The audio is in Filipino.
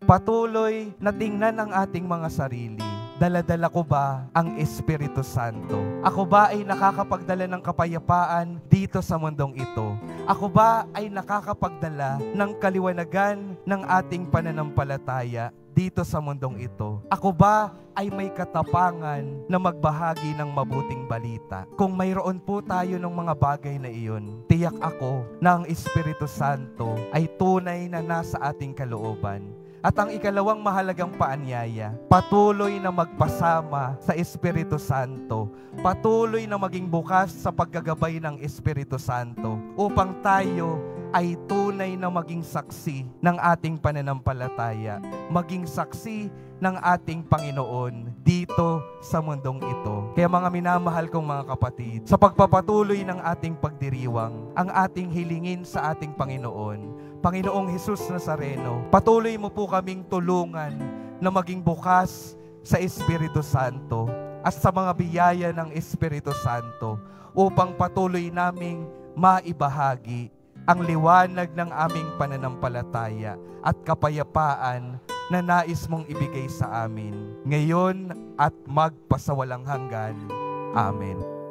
Patuloy na tingnan ang ating mga sarili. Dala-dala ko ba ang Espiritu Santo? Ako ba ay nakakapagdala ng kapayapaan dito sa mundong ito? Ako ba ay nakakapagdala ng kaliwanagan ng ating pananampalataya dito sa mundong ito? Ako ba ay may katapangan na magbahagi ng mabuting balita? Kung mayroon po tayo ng mga bagay na iyon, tiyak ako na ang Espiritu Santo ay tunay na nasa ating kalooban. At ang ikalawang mahalagang paanyaya, patuloy na magpasama sa Espiritu Santo. Patuloy na maging bukas sa paggagabay ng Espiritu Santo upang tayo ay tunay na maging saksi ng ating pananampalataya, maging saksi ng ating Panginoon dito sa mundong ito. Kaya mga minamahal kong mga kapatid, sa pagpapatuloy ng ating pagdiriwang, ang ating hilingin sa ating Panginoon, Panginoong Jesus Nazareno, patuloy mo po kaming tulungan na maging bukas sa Espiritu Santo at sa mga biyaya ng Espiritu Santo upang patuloy naming maibahagi ang liwanag ng aming pananampalataya at kapayapaan na nais mong ibigay sa amin ngayon at magpasawalang hanggan. Amen.